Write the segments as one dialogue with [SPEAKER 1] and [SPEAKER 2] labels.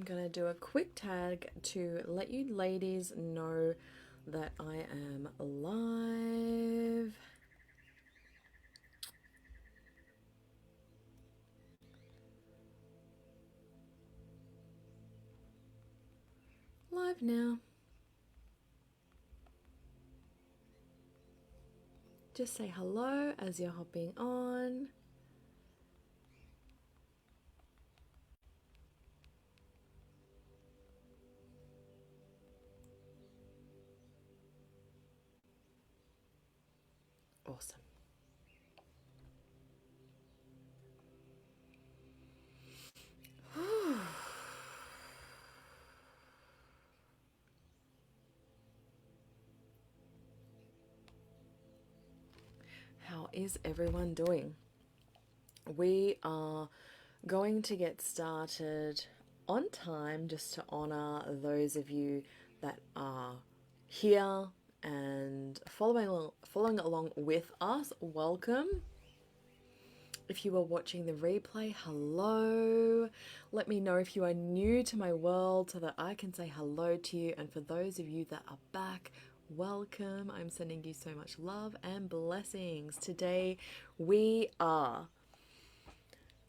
[SPEAKER 1] going to do a quick tag to let you ladies know that I am live. Live now. Just say hello as you're hopping on. Awesome. How is everyone doing? We are going to get started on time just to honor those of you that are here and following along with us. Welcome. If you are watching the replay, hello. Let me know if you are new to my world so that I can say hello to you. And for those of you that are back, welcome. I'm sending you so much love and blessings. Today we are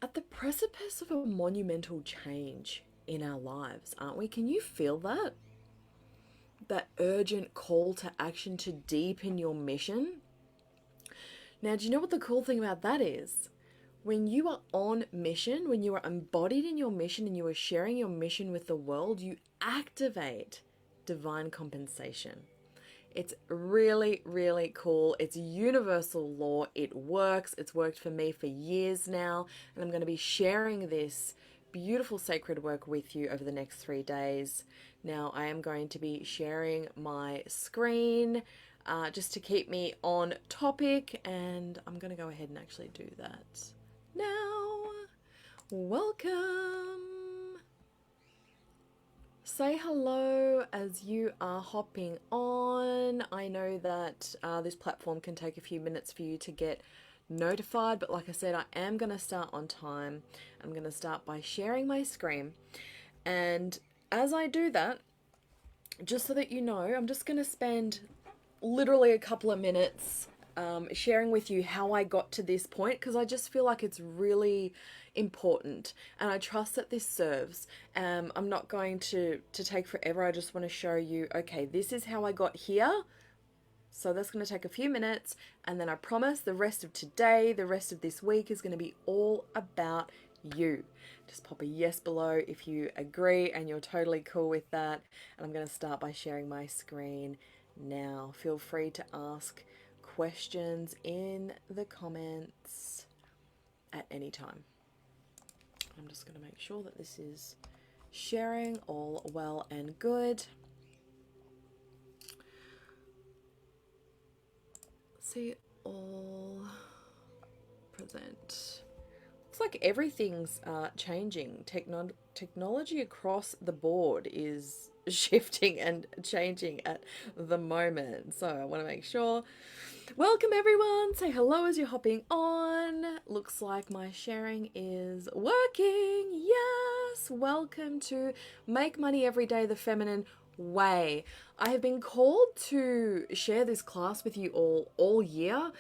[SPEAKER 1] at the precipice of a monumental change in our lives, aren't we? Can you feel that? That urgent call to action to deepen your mission? Now, do you know what the cool thing about that is? When you are on mission, when you are embodied in your mission and you are sharing your mission with the world, you activate divine compensation. It's really, really cool. It's universal law. It works. It's worked for me for years now. And I'm going to be sharing this beautiful sacred work with you over the next 3 days. Now, I am going to be sharing my screen just to keep me on topic. And I'm going to go ahead and actually do that now. Welcome. Say hello as you are hopping on. I know that this platform can take a few minutes for you to get notified, but like I said, I am going to start on time. I'm going to start by sharing my screen. And as I do that, just so that you know, I'm just going to spend literally a couple of minutes sharing with you how I got to this point, because I just feel like it's really important and I trust that this serves. I'm not going to take forever. I just want to show you, okay, this is how I got here. So that's going to take a few minutes, and then I promise the rest of today, the rest of this week is going to be all about you. Just pop a yes below if you agree and you're totally cool with that. And I'm going to start by sharing my screen now. Feel free to ask questions in the comments at any time. I'm just going to make sure that this is sharing all well and good. See all present. It's like everything's changing. Technology across the board is shifting and changing at the moment. So I want to make sure. Welcome everyone. Say hello as you're hopping on. Looks like my sharing is working. Yes. Welcome to Make Money Every Day the Feminine Way. I have been called to share this class with you all year.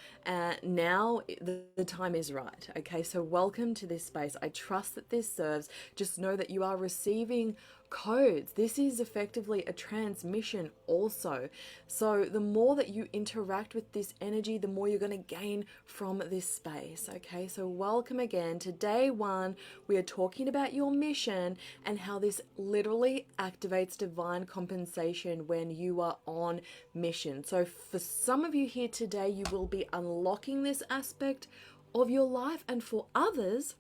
[SPEAKER 1] Now the time is right. Okay, so welcome to this space. I trust that this serves. Just know that you are receiving codes. This is effectively a transmission also. So the more that you interact with this energy, the more you're going to gain from this space. Okay, so welcome again. Today one, we are talking about your mission and how this literally activates divine compensation when you are on mission. So for some of you here today, you will be unlocking this aspect of your life, and for others,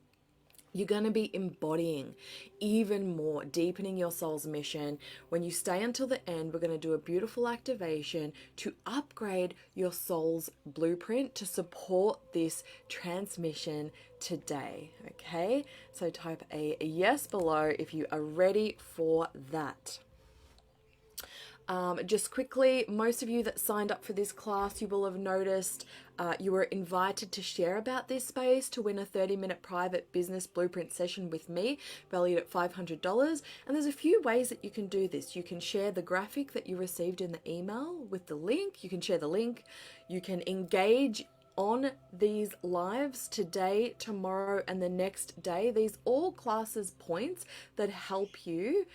[SPEAKER 1] you're going to be embodying even more, deepening your soul's mission. When you stay until the end, we're going to do a beautiful activation to upgrade your soul's blueprint to support this transmission today. Okay, so type a yes below if you are ready for that. Just quickly, most of you that signed up for this class, you will have noticed you were invited to share about this space to win a 30-minute private business blueprint session with me, valued at $500. And there's a few ways that you can do this. You can share the graphic that you received in the email with the link. You can share the link. You can engage on these lives today, tomorrow, and the next day. These all classes points that help you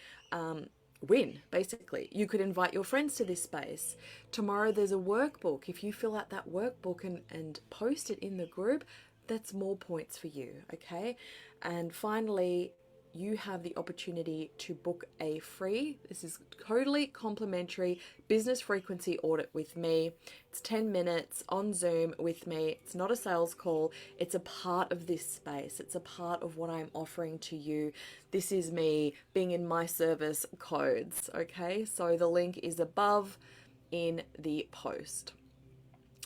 [SPEAKER 1] win, basically. You could invite your friends to this space. Tomorrow there's a workbook. If you fill out that workbook and post it in the group, that's more points for you, okay? And finally, you have the opportunity to book a free, this is totally complimentary business frequency audit with me. It's 10 minutes on Zoom with me. It's not a sales call. It's a part of this space. It's a part of what I'm offering to you. This is me being in my service codes, okay? So the link is above in the post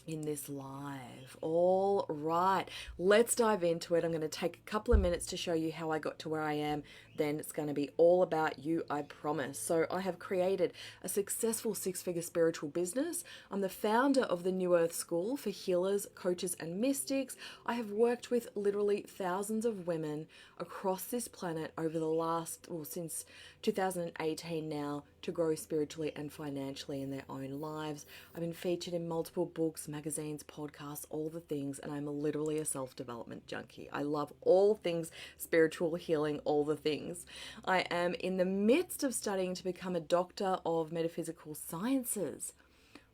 [SPEAKER 1] in this live. All right, let's dive into it. I'm going to take a couple of minutes to show you how I got to where I am. Then it's going to be all about you, I promise. So I have created a successful six-figure spiritual business. I'm the founder of the New Earth School for healers, coaches, and mystics. I have worked with literally thousands of women across this planet over the last, well, since 2018 now, to grow spiritually and financially in their own lives. I've been featured in multiple books, magazines, podcasts, all the things, and I'm literally a self-development junkie. I love all things spiritual, healing, all the things. I am in the midst of studying to become a doctor of metaphysical sciences.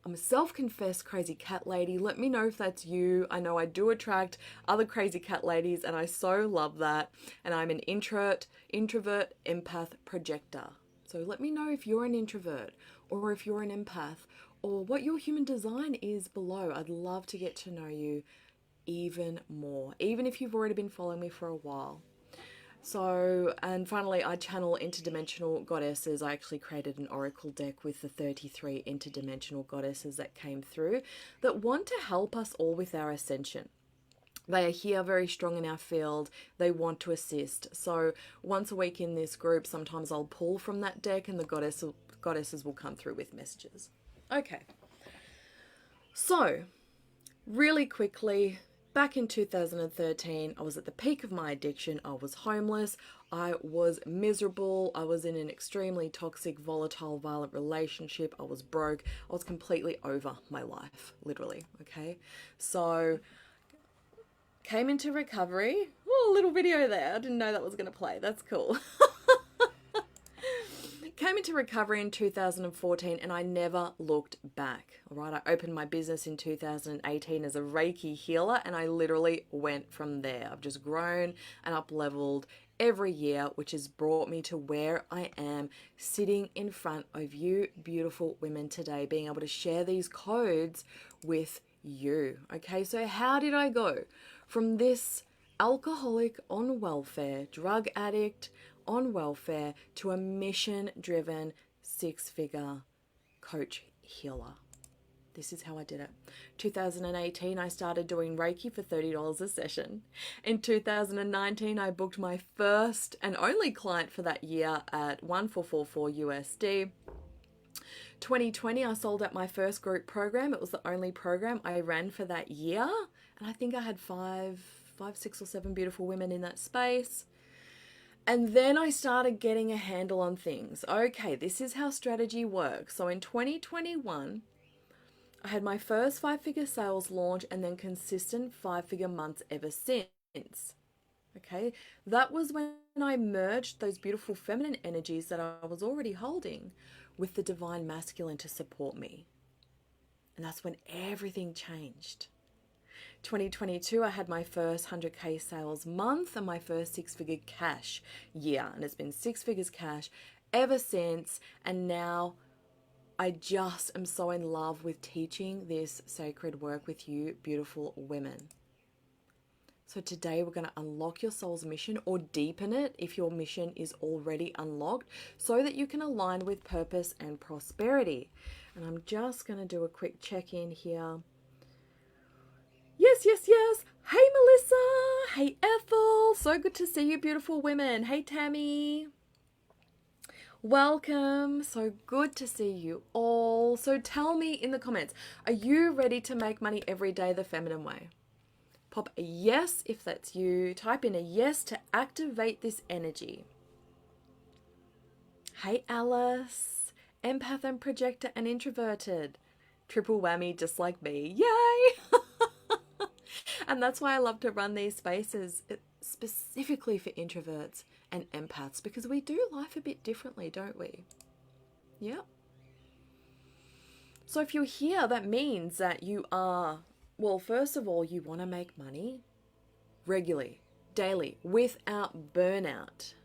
[SPEAKER 1] I'm a self-confessed crazy cat lady. Let me know if that's you. I know I do attract other crazy cat ladies, and I so love that. And I'm an introvert, empath, projector. So let me know if you're an introvert or if you're an empath or what your human design is below. I'd love to get to know you even more, even if you've already been following me for a while. So, and finally, I channel interdimensional goddesses. I actually created an oracle deck with the 33 interdimensional goddesses that came through that want to help us all with our ascension. They are here very strong in our field. They want to assist. So once a week in this group, sometimes I'll pull from that deck and the goddesses will come through with messages. Okay. So, really quickly, back in 2013, I was at the peak of my addiction. I was homeless. I was miserable. I was in an extremely toxic, volatile, violent relationship. I was broke. I was completely over my life, literally, okay? So, came into recovery. Oh, a little video there. I didn't know that was going to play. That's cool. Came into recovery in 2014 and I never looked back. All right, I opened my business in 2018 as a Reiki healer and I literally went from there. I've just grown and up-leveled every year, which has brought me to where I am sitting in front of you beautiful women today, being able to share these codes with you. Okay, so how did I go from this alcoholic on welfare, drug addict on welfare, to a mission-driven six-figure coach healer? This is how I did it. 2018, I started doing Reiki for $30 a session. In 2019, I booked my first and only client for that year at $1,444 USD. 2020, I sold out my first group program. It was the only program I ran for that year. And I think I had five, 6 or 7 beautiful women in that space. And then I started getting a handle on things. Okay, this is how strategy works. So in 2021, I had my first 5-figure sales launch and then consistent 5-figure months ever since. Okay, that was when I merged those beautiful feminine energies that I was already holding with the divine masculine to support me. And that's when everything changed. 2022, I had my first 100K sales month and my first 6-figure cash year. And it's been 6 figures cash ever since. And now I just am so in love with teaching this sacred work with you beautiful women. So today we're going to unlock your soul's mission or deepen it if your mission is already unlocked so that you can align with purpose and prosperity. And I'm just going to do a quick check-in here. Yes. Hey, Melissa. Hey, Ethel. So good to see you, beautiful women. Hey, Tammy. Welcome. So good to see you all. So tell me in the comments, are you ready to make money every day the feminine way? Pop a yes if that's you. Type in a yes to activate this energy. Hey Alice, empath and projector and introverted. Triple whammy just like me. Yay! And that's why I love to run these spaces specifically for introverts and empaths, because we do life a bit differently, don't we? Yeah. So if you're here, that means that you are, well, first of all, you want to make money regularly, daily, without burnout,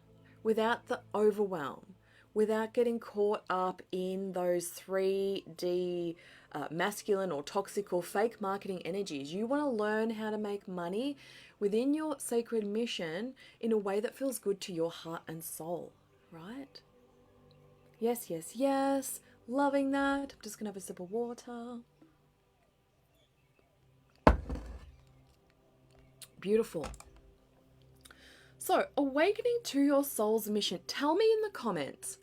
[SPEAKER 1] without the overwhelm, without getting caught up in those 3D masculine or toxic or fake marketing energies. You want to learn how to make money within your sacred mission in a way that feels good to your heart and soul, right? Yes, yes, yes. Loving that. I'm just going to have a sip of water. Beautiful. So, awakening to your soul's mission. Tell me in the comments,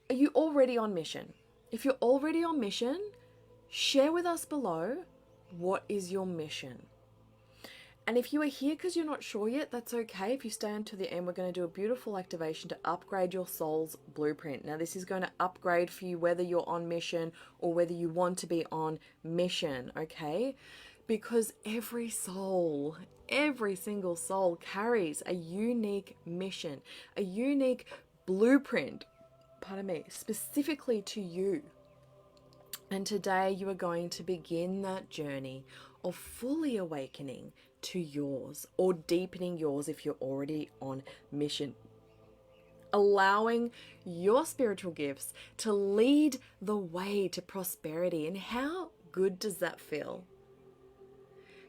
[SPEAKER 1] are you already on mission? If you're already on mission, share with us below, what is your mission? And if you are here because you're not sure yet, that's okay. If you stay until the end, we're going to do a beautiful activation to upgrade your soul's blueprint. Now, this is going to upgrade for you whether you're on mission or whether you want to be on mission, okay? Because every soul, every single soul carries a unique mission, a unique blueprint, pardon me, specifically to you. And today you are going to begin that journey of fully awakening to yours, or deepening yours if you're already on mission. Allowing your spiritual gifts to lead the way to prosperity. And how good does that feel?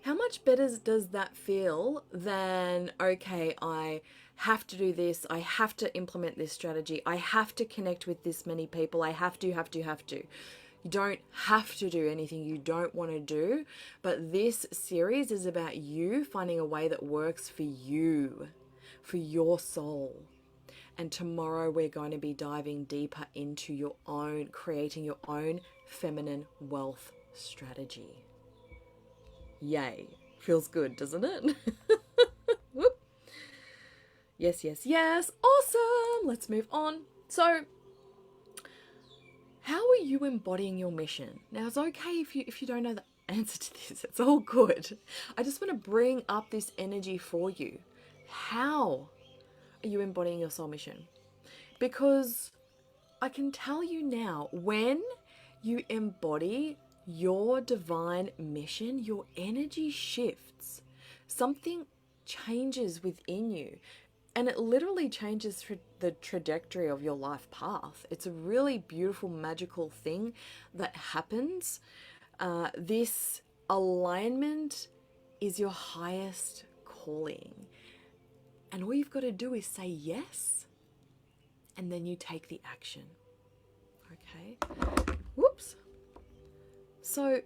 [SPEAKER 1] How much better does that feel than, okay, I have to do this, I have to implement this strategy, I have to connect with this many people, I have to. You don't have to do anything you don't want to do, but this series is about you finding a way that works for you, for your soul. And tomorrow we're going to be diving deeper into your own, creating your own feminine wealth strategy. Yay. Feels good, doesn't it? Whoop. Yes, yes, yes. Awesome. Let's move on. So, how are you embodying your mission? Now, it's okay if you don't know the answer to this. It's all good. I just want to bring up this energy for you. How are you embodying your soul mission? Because I can tell you now, when you embody your divine mission, your energy shifts. Something changes within you. And it literally changes the trajectory of your life path. It's a really beautiful, magical thing that happens. This alignment is your highest calling. And all you've got to do is say yes, and then you take the action. Okay? Whoops. So,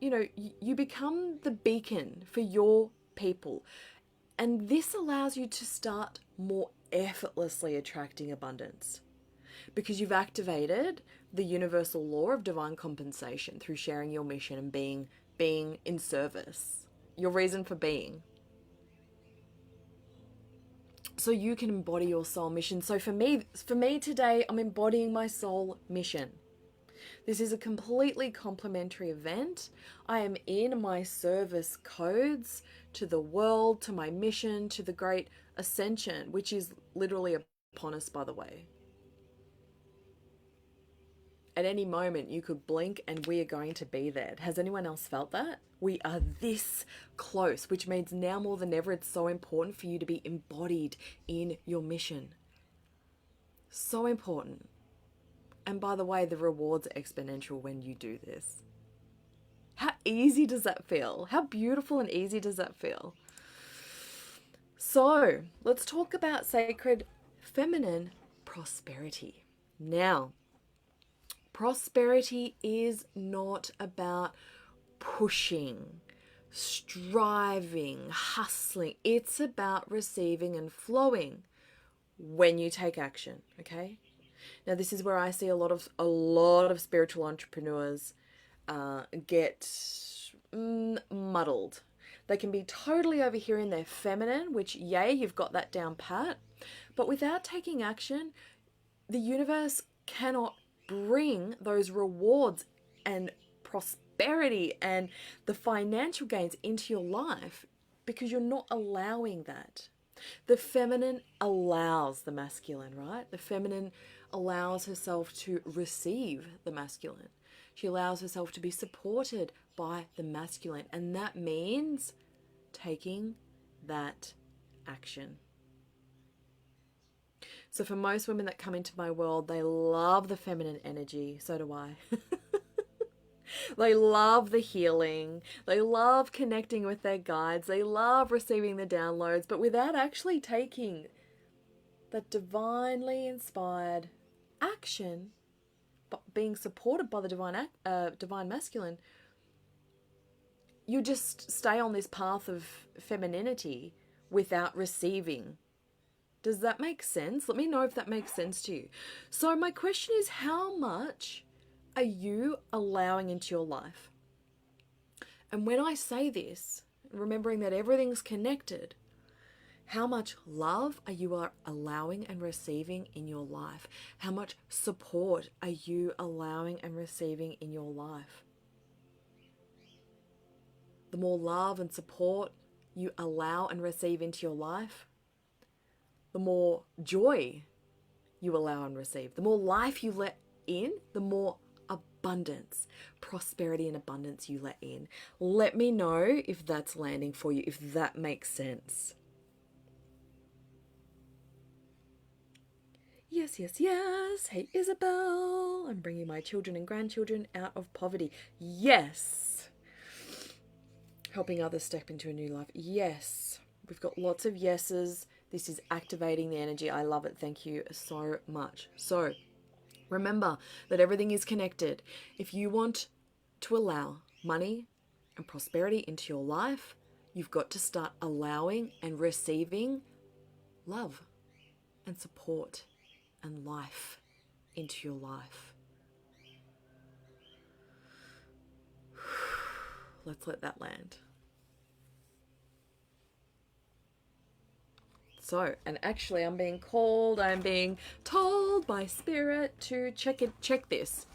[SPEAKER 1] you become the beacon for your people. And this allows you to start more effortlessly attracting abundance, because you've activated the universal law of divine compensation through sharing your mission and being in service, your reason for being. So you can embody your soul mission. So for me today, I'm embodying my soul mission. This is a completely complimentary event. I am in my service codes to the world, to my mission, to the great ascension, which is literally upon us, by the way. At any moment, you could blink and we are going to be there. Has anyone else felt that? We are this close, which means now more than ever, it's so important for you to be embodied in your mission. So important. And by the way, the rewards are exponential when you do this. How easy does that feel? How beautiful and easy does that feel? So, let's talk about sacred feminine prosperity. Now, prosperity is not about pushing, striving, hustling. It's about receiving and flowing when you take action, okay? Now, this is where I see a lot of spiritual entrepreneurs get muddled. They can be totally over here in their feminine, which, yay, you've got that down pat. But without taking action, the universe cannot bring those rewards and prosperity and the financial gains into your life because you're not allowing that. The feminine allows the masculine, right? The feminine allows herself to receive the masculine. She allows herself to be supported by the masculine. And that means taking that action. So for most women that come into my world, they love the feminine energy. So do I. They love the healing. They love connecting with their guides. They love receiving the downloads, but without actually taking that divinely inspired action, but being supported by the divine masculine, you just stay on this path of femininity without receiving. Does that make sense? Let me know if that makes sense to you. So my question is, how much are you allowing into your life? And when I say this, remembering that everything's connected, how much love are you allowing and receiving in your life? How much support are you allowing and receiving in your life? The more love and support you allow and receive into your life, the more joy you allow and receive. The more life you let in, the more abundance, prosperity and abundance you let in. Let me know if that's landing for you, if that makes sense. Yes, yes, yes. Hey, Isabel. I'm bringing my children and grandchildren out of poverty. Yes. Helping others step into a new life. Yes. We've got lots of yeses. This is activating the energy. I love it. Thank you so much. So remember that everything is connected. If you want to allow money and prosperity into your life, you've got to start allowing and receiving love and support and life into your life. Let's let that land. So, and actually I'm being told by Spirit to check this.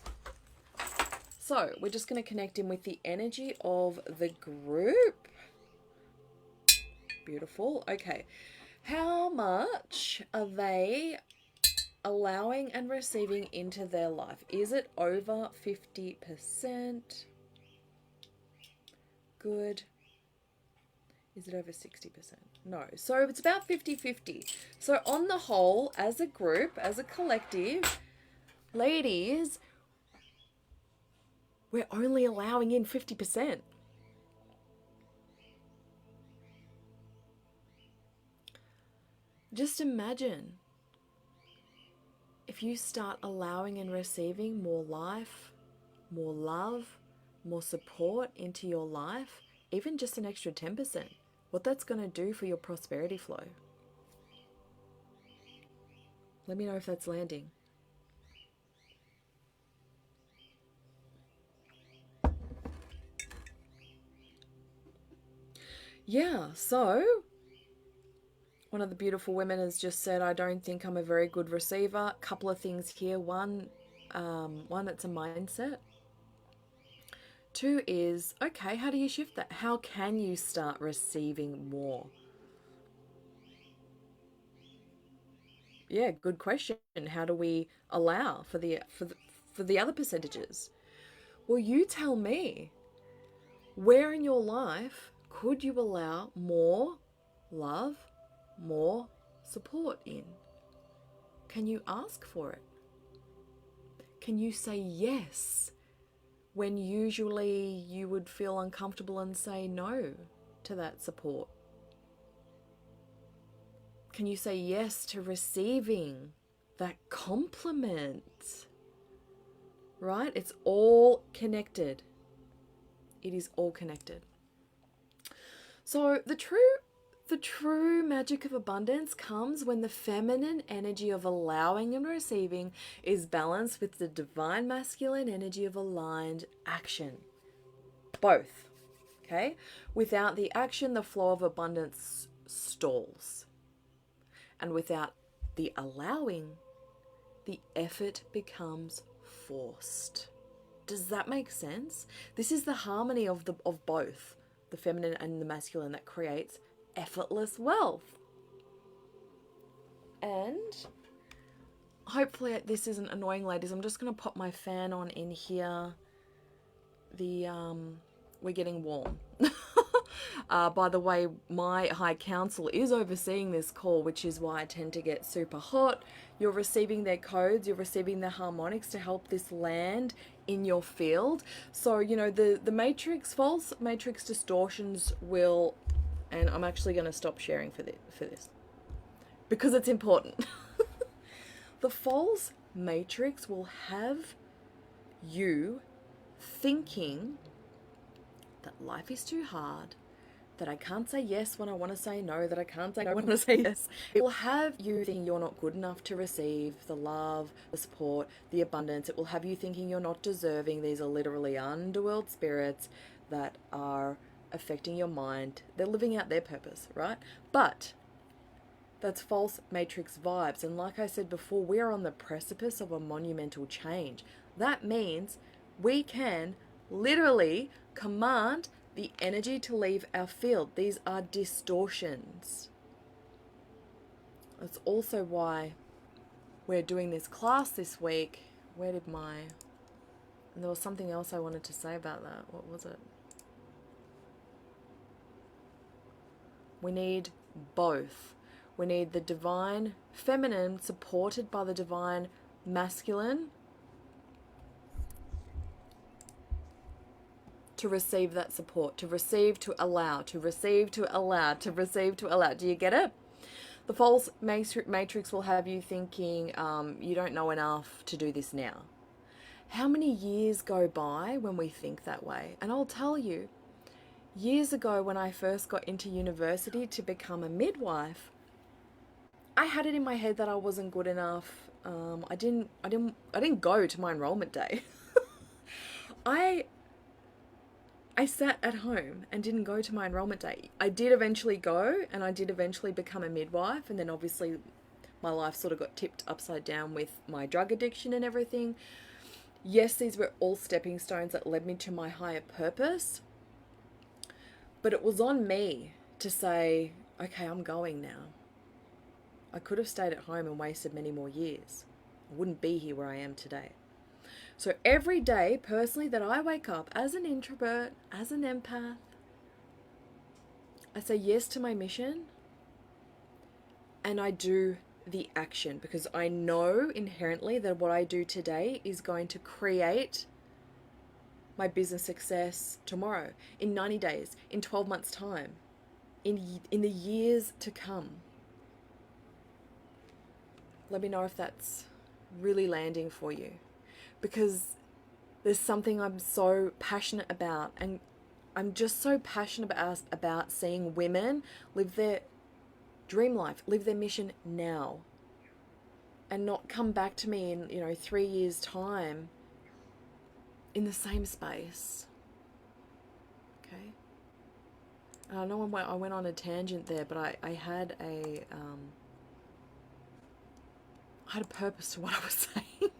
[SPEAKER 1] So, we're just going to connect in with the energy of the group. Beautiful. Okay. How much are they allowing and receiving into their life? Is it over 50%? Good. Is it over 60%? No. So it's about 50-50. So on the whole, as a group, as a collective, ladies, we're only allowing in 50%. Just imagine if you start allowing and receiving more life, more love, more support into your life, even just an extra 10%, what that's going to do for your prosperity flow. Let me know if that's landing. Yeah, so one of the beautiful women has just said, I don't think I'm a very good receiver. Couple of things here. One, it's a mindset. Two is, okay, how do you shift that? How can you start receiving more? Yeah, good question. How do we allow for the other percentages? Well, you tell me. Where in your life could you allow more love, more support in? Can you ask for it? Can you say yes when usually you would feel uncomfortable and say no to that support? Can you say yes to receiving that compliment? Right? It's all connected. It is all connected. So the true The true magic of abundance comes when the feminine energy of allowing and receiving is balanced with the divine masculine energy of aligned action. Both. Okay? Without the action, the flow of abundance stalls. And without the allowing, the effort becomes forced. Does that make sense? This is the harmony of both, the feminine and the masculine, that creates effortless wealth. And hopefully this isn't annoying, ladies. I'm just going to pop my fan on in here. We're getting warm. By the way, my high council is overseeing this call, which is why I tend to get super hot. You're receiving their codes, you're receiving the harmonics to help this land in your field. So, you know, the matrix, false matrix distortions will, and I'm actually going to stop sharing for this because it's important. The false matrix will have you thinking that life is too hard, that I can't say yes when I want to say no, that I can't say no when I want to say yes. It will have you thinking you're not good enough to receive the love, the support, the abundance. It will have you thinking you're not deserving. These are literally underworld spirits that are affecting your mind. They're living out their purpose, right? But that's false matrix vibes. And like I said before, we are on the precipice of a monumental change. That means we can literally command the energy to leave our field. These are distortions. That's also why we're doing this class this week. And there was something else I wanted to say about that. What was it? We need both. We need the divine feminine supported by the divine masculine to receive that support, to receive, to allow, to receive, to allow, to receive, to allow. Do you get it? The false matrix will have you thinking you don't know enough to do this now. How many years go by when we think that way? And I'll tell you, years ago when I first got into university to become a midwife, I had it in my head that I wasn't good enough. I didn't go to my enrollment day. I sat at home and didn't go to my enrollment day. I did eventually go, and I did eventually become a midwife, and then obviously my life sort of got tipped upside down with my drug addiction and everything. Yes, these were all stepping stones that led me to my higher purpose, but it was on me to say, okay, I'm going now. I could have stayed at home and wasted many more years. I wouldn't be here where I am today. So every day, personally, that I wake up as an introvert, as an empath, I say yes to my mission and I do the action, because I know inherently that what I do today is going to create my business success tomorrow, in 90 days, in 12 months' time, in the years to come. Let me know if that's really landing for you, because there's something I'm so passionate about, and I'm just so passionate about seeing women live their dream life, live their mission now, and not come back to me in 3 years' time in the same space. Okay. And I know I went on a tangent there, but I had a purpose to what I was saying.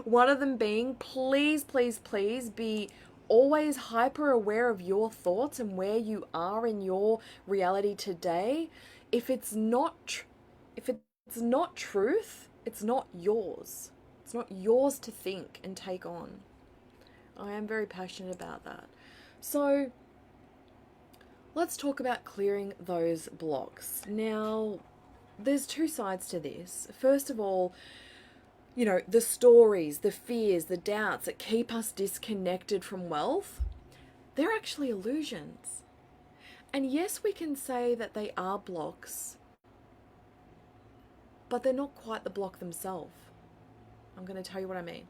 [SPEAKER 1] One of them being, please, please, please be always hyper aware of your thoughts and where you are in your reality today. If it's not truth, it's not yours. It's not yours to think and take on. I am very passionate about that. So let's talk about clearing those blocks. Now, there's two sides to this. First of all, the stories, the fears, the doubts that keep us disconnected from wealth, they're actually illusions. And yes, we can say that they are blocks, but they're not quite the block themselves. I'm going to tell you what I mean.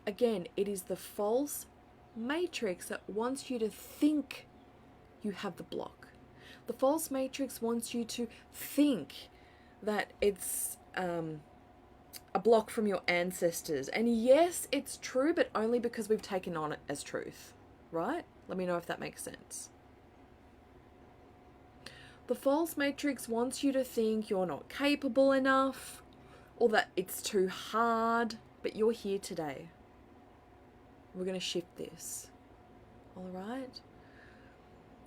[SPEAKER 1] Again, it is the false matrix that wants you to think you have the block. The false matrix wants you to think that it's a block from your ancestors. And yes, it's true, but only because we've taken on it as truth, right? Let me know if that makes sense. The false matrix wants you to think you're not capable enough or that it's too hard, but you're here today. We're going to shift this. All right?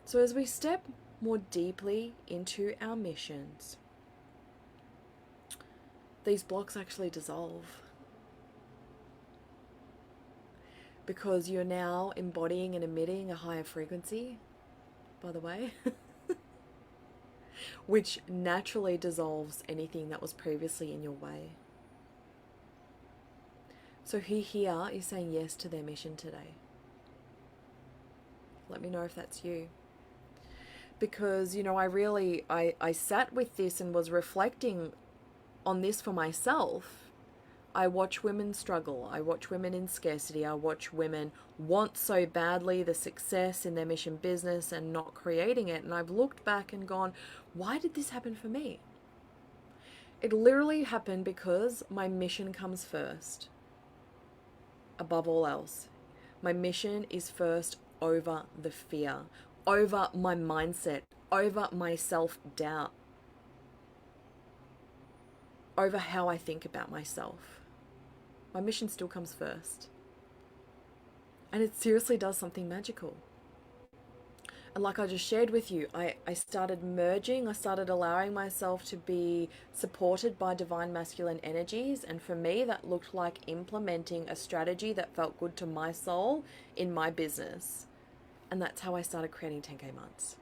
[SPEAKER 1] So as we step more deeply into our missions, these blocks actually dissolve because you're now embodying and emitting a higher frequency, by the way, which naturally dissolves anything that was previously in your way. So who here is saying yes to their mission today? Let me know if that's you. Because, you know, I sat with this and was reflecting on this for myself. I watch women struggle. I watch women in scarcity. I watch women want so badly the success in their mission business and not creating it. And I've looked back and gone, why did this happen for me? It literally happened because my mission comes first. Above all else, my mission is first over the fear, over my mindset, over my self-doubt, over how I think about myself. My mission still comes first. And it seriously does something magical. And like I just shared with you, I started merging, I started allowing myself to be supported by divine masculine energies. And for me, that looked like implementing a strategy that felt good to my soul in my business. And that's how I started creating 10K months.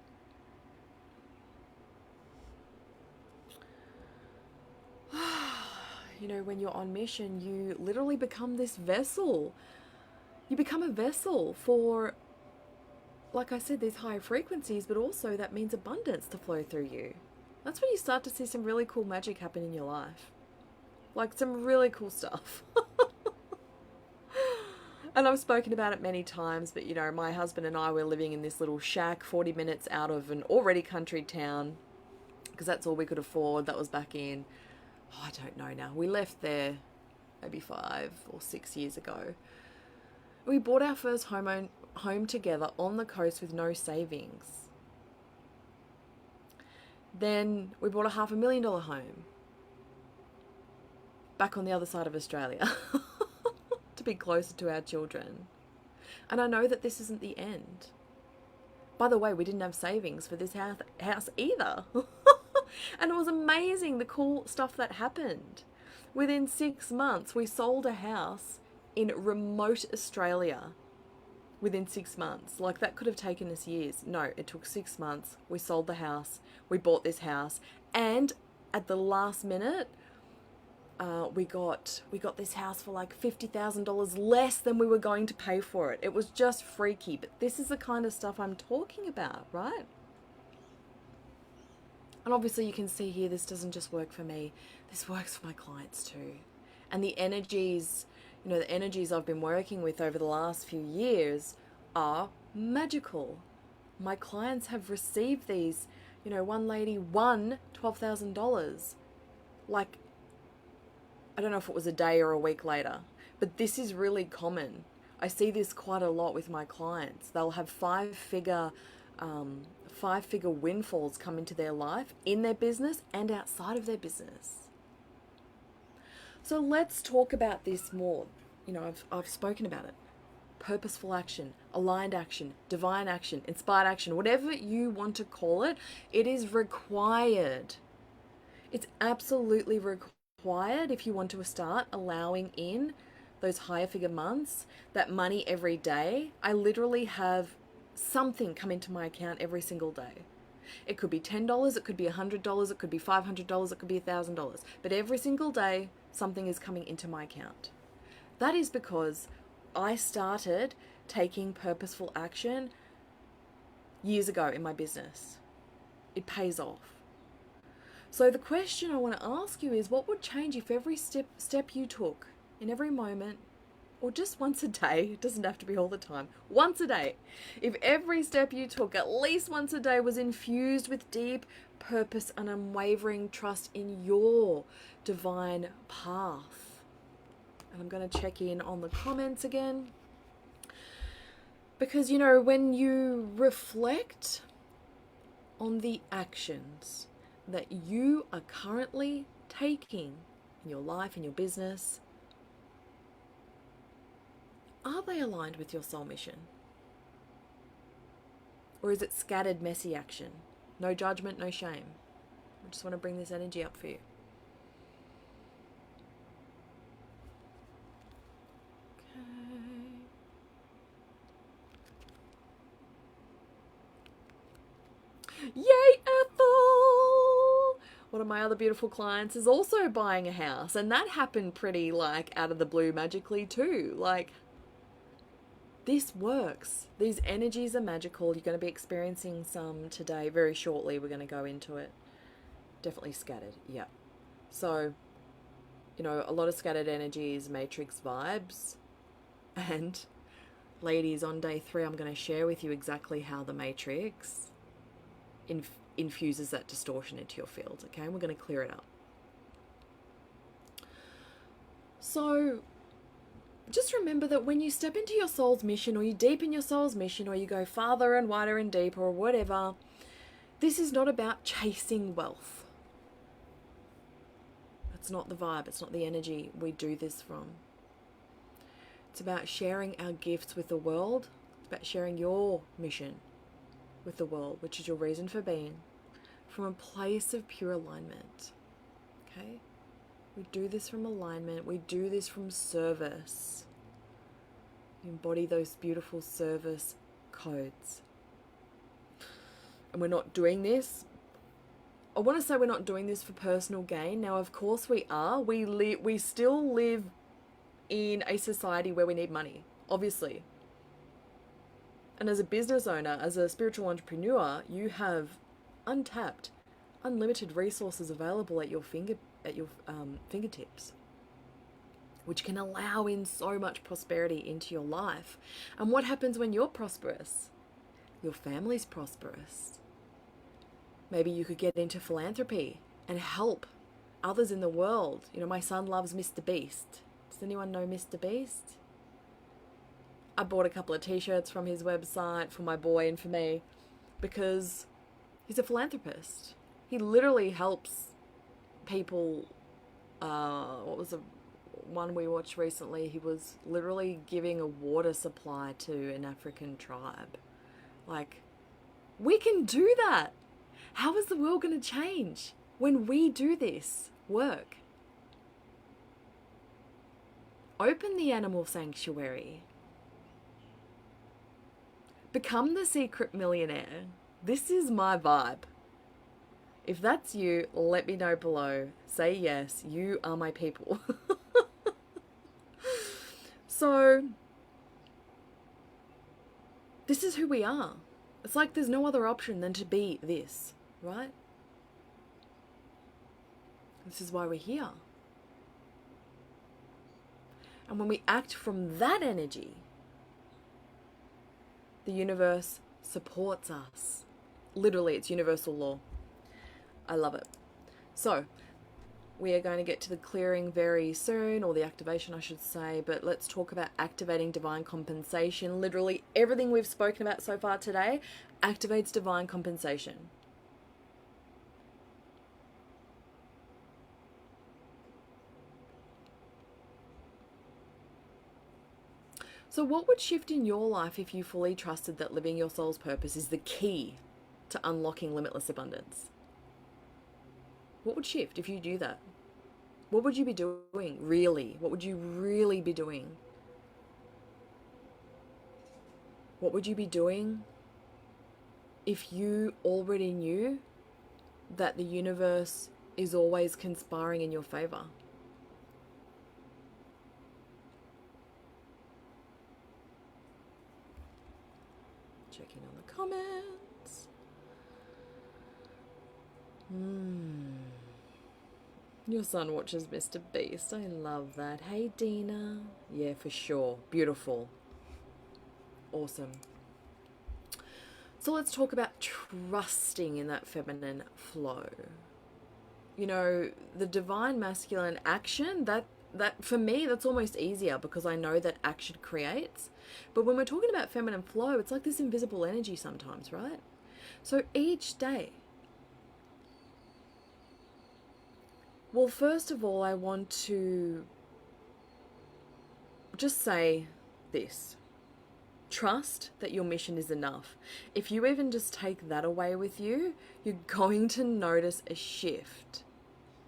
[SPEAKER 1] You know, when you're on mission, you literally become this vessel. You become a vessel for, like I said, these higher frequencies, but also that means abundance to flow through you. That's when you start to see some really cool magic happen in your life. Like some really cool stuff. And I've spoken about it many times, but you know, my husband and I were living in this little shack 40 minutes out of an already country town because that's all we could afford. That was back in, I don't know now. We left there maybe 5 or 6 years ago. We bought our first home together on the coast with no savings. Then we bought a $500,000 home back on the other side of Australia to be closer to our children. And I know that this isn't the end. By the way, we didn't have savings for this house either. And it was amazing, the cool stuff that happened. Within 6 months, we sold a house in remote Australia. Within 6 months. Like, that could have taken us years. No, it took 6 months. We sold the house. We bought this house. And at the last minute, we got this house for like $50,000 less than we were going to pay for it. It was just freaky. But this is the kind of stuff I'm talking about, right? And obviously you can see here, this doesn't just work for me. This works for my clients too. And the energies, you know, the energies I've been working with over the last few years are magical. My clients have received these, you know, one lady won $12,000. Like, I don't know if it was a day or a week later, but this is really common. I see this quite a lot with my clients. They'll have five-figure windfalls come into their life, in their business and outside of their business. So let's talk about this more. You know, I've spoken about it. Purposeful action, aligned action, divine action, inspired action, whatever you want to call it, it is required. It's absolutely required if you want to start allowing in those higher figure months, that money every day. I literally have something come into my account every single day. It could be $10, it could be $100, it could be $500, it could be $1,000. But every single day, something is coming into my account. That is because I started taking purposeful action years ago in my business. It pays off. So the question I want to ask you is, what would change if every step you took in every moment or just once a day. It doesn't have to be all the time. Once a day. If every step you took at least once a day was infused with deep purpose and unwavering trust in your divine path. And I'm going to check in on the comments again. Because, you know, when you reflect on the actions that you are currently taking in your life, in your business, are they aligned with your soul mission? Or is it scattered, messy action? No judgment, no shame. I just want to bring this energy up for you. Yay, Ethel! One of my other beautiful clients is also buying a house, and that happened pretty like out of the blue magically too. Like, this works. These energies are magical. You're going to be experiencing some today very shortly. We're going to go into it. Definitely scattered. Yeah. So, you know, a lot of scattered energies, matrix vibes. And ladies, on day 3, I'm going to share with you exactly how the matrix infuses that distortion into your field. Okay, and we're going to clear it up. So just remember that when you step into your soul's mission, or you deepen your soul's mission, or you go farther and wider and deeper, or whatever, this is not about chasing wealth. That's not the vibe. It's not the energy we do this from. It's about sharing our gifts with the world. It's about sharing your mission with the world, which is your reason for being, from a place of pure alignment. Okay? We do this from alignment. We do this from service. We embody those beautiful service codes. And we're not doing this. I want to say we're not doing this for personal gain. Now, of course we are. We still live in a society where we need money, obviously. And as a business owner, as a spiritual entrepreneur, you have untapped, unlimited resources available at your fingertips, which can allow in so much prosperity into your life. And what happens when you're prosperous? Your family's prosperous. Maybe you could get into philanthropy and help others in the world. You know, my son loves Mr. Beast. Does anyone know Mr. Beast? I bought a couple of t-shirts from his website for my boy and for me because he's a philanthropist. He literally helps people. What was the one we watched recently? He was literally giving a water supply to an African tribe. Like, we can do that. How is the world going to change when we do this work? Open the animal sanctuary. Become the secret millionaire. This is my vibe. If that's you, let me know below. Say yes, you are my people. So, this is who we are. It's like there's no other option than to be this, right? This is why we're here. And when we act from that energy, the universe supports us. Literally, it's universal law. I love it. So, we are going to get to the clearing very soon, or the activation, I should say, but let's talk about activating divine compensation. Literally, everything we've spoken about so far today activates divine compensation. So what would shift in your life if you fully trusted that living your soul's purpose is the key to unlocking limitless abundance? What would shift if you do that? What would you be doing, really? What would you really be doing? What would you be doing if you already knew that the universe is always conspiring in your favor? Checking on the comments. Your son watches Mr. Beast. I love that. Hey, Dina. Yeah, for sure. Beautiful. Awesome. So let's talk about trusting in that feminine flow. You know, the divine masculine action, that for me, that's almost easier because I know that action creates. But when we're talking about feminine flow, it's like this invisible energy sometimes, right? So each day, well, first of all, I want to just say this. Trust that your mission is enough. If you even just take that away with you, you're going to notice a shift.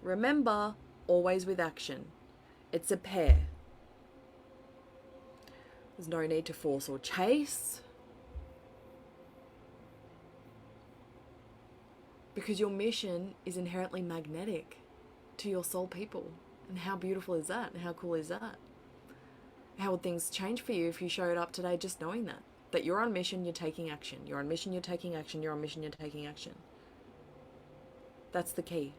[SPEAKER 1] Remember, always with action. It's a pair. There's no need to force or chase. Because your mission is inherently magnetic to your soul people. And how beautiful is that? And how cool is that? How would things change for you if you showed up today just knowing that? That you're on mission, you're taking action. You're on mission, you're taking action. You're on mission, you're taking action. That's the key.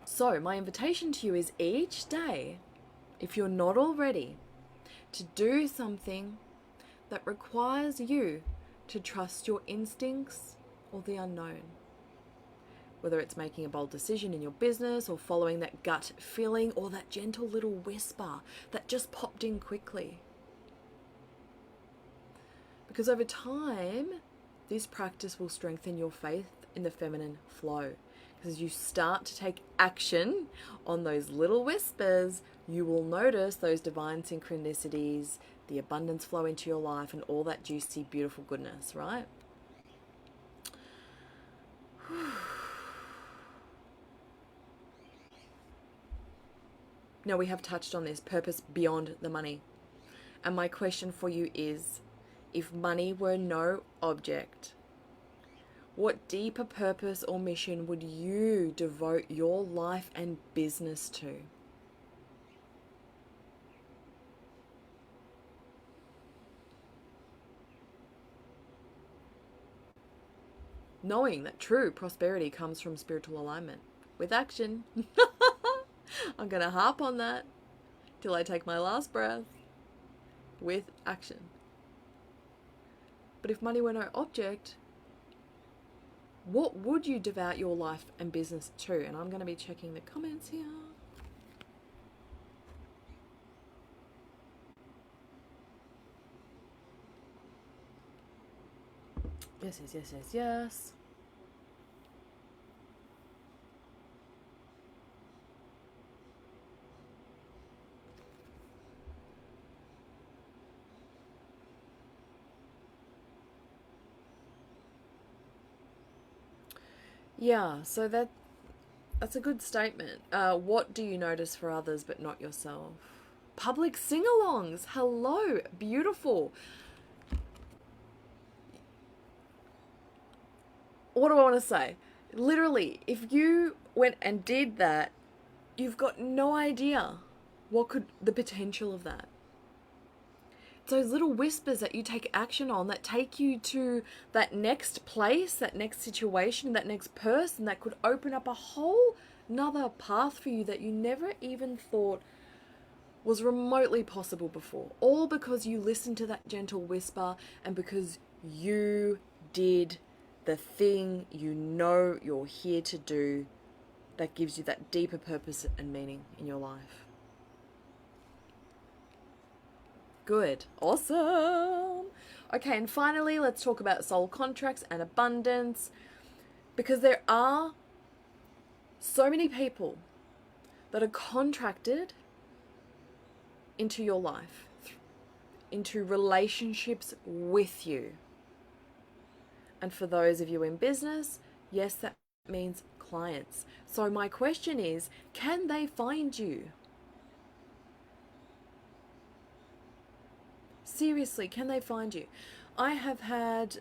[SPEAKER 1] So my invitation to you is each day, if you're not already, to do something that requires you to trust your instincts or the unknown. Whether it's making a bold decision in your business or following that gut feeling or that gentle little whisper that just popped in quickly. Because over time, this practice will strengthen your faith in the feminine flow. Because as you start to take action on those little whispers, you will notice those divine synchronicities, the abundance flow into your life, and all that juicy, beautiful goodness, right? Now we have touched on this purpose beyond the money. And my question for you is, if money were no object, what deeper purpose or mission would you devote your life and business to? Knowing that true prosperity comes from spiritual alignment with action. I'm going to harp on that till I take my last breath. With action. But if money were no object, what would you devote your life and business to? And I'm going to be checking the comments here. Yes, yes, yes, yes, yes. Yeah, so that's a good statement. What do you notice for others but not yourself? Public sing-alongs. Hello, beautiful. What do I want to say? Literally, if you went and did that, you've got no idea what could the potential of that. It's those little whispers that you take action on that take you to that next place, that next situation, that next person that could open up a whole another path for you that you never even thought was remotely possible before. All because you listened to that gentle whisper and because you did the thing you know you're here to do that gives you that deeper purpose and meaning in your life. Good. Awesome. Okay, and finally, let's talk about soul contracts and abundance. Because there are so many people that are contracted into your life, into relationships with you. And for those of you in business, yes, that means clients. So my question is, can they find you? Seriously, can they find you? I have had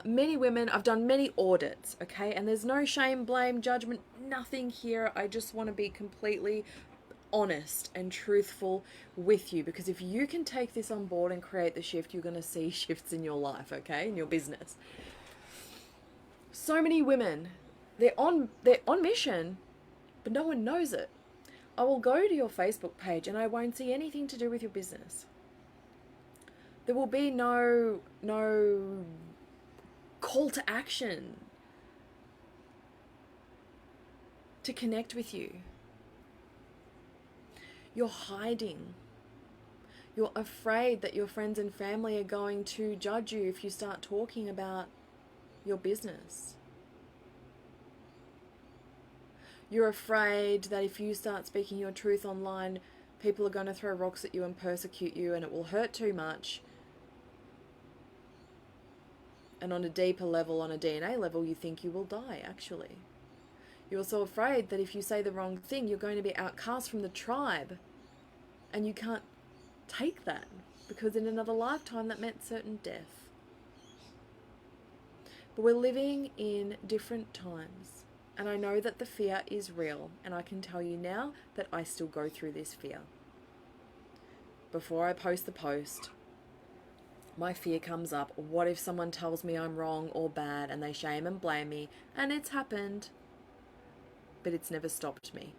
[SPEAKER 1] many women, I've done many audits, okay? And there's no shame, blame, judgment, nothing here. I just want to be completely honest and truthful with you, because if you can take this on board and create the shift, you're going to see shifts in your life, okay? In your business. So many women, they're on mission, but no one knows it. I will go to your Facebook page and I won't see anything to do with your business. There will be no call to action to connect with you. You're hiding. You're afraid that your friends and family are going to judge you if you start talking about your business. You're afraid that if you start speaking your truth online, people are going to throw rocks at you and persecute you, and it will hurt too much. And on a deeper level, on a DNA level, you think you will die, actually. You're also afraid that if you say the wrong thing, you're going to be outcast from the tribe. And you can't take that, because in another lifetime that meant certain death. But we're living in different times. And I know that the fear is real. And I can tell you now that I still go through this fear. Before I post the post, my fear comes up. What if someone tells me I'm wrong or bad and they shame and blame me? And it's happened. But it's never stopped me.